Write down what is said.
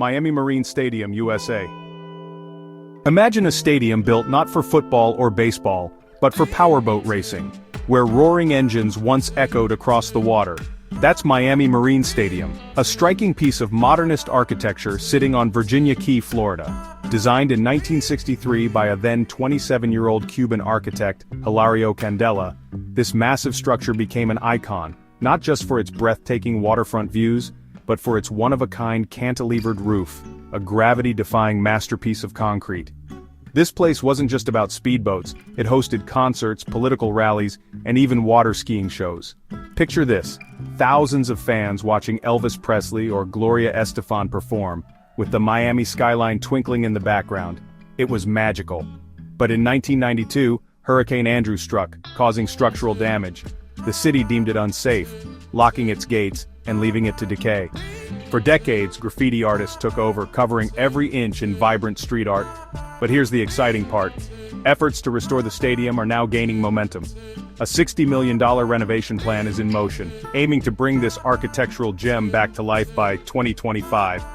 Miami Marine Stadium, USA. Imagine a stadium built not for football or baseball, but for powerboat racing, where roaring engines once echoed across the water. That's Miami Marine Stadium, a striking piece of modernist architecture sitting on Virginia Key, Florida. Designed in 1963 by a then 27-year-old Cuban architect, Hilario Candela, this massive structure became an icon, not just for its breathtaking waterfront views, but for its one-of-a-kind cantilevered roof, a gravity-defying masterpiece of concrete. This place wasn't just about speedboats, it hosted concerts, political rallies, and even water skiing shows. Picture this, thousands of fans watching Elvis Presley or Gloria Estefan perform, with the Miami skyline twinkling in the background. It was magical. But in 1992, Hurricane Andrew struck, causing structural damage. The city deemed it unsafe, locking its gates and leaving it to decay. For decades, graffiti artists took over, covering every inch in vibrant street art. But here's the exciting part. Efforts to restore the stadium are now gaining momentum. A $60 million renovation plan is in motion, aiming to bring this architectural gem back to life by 2025.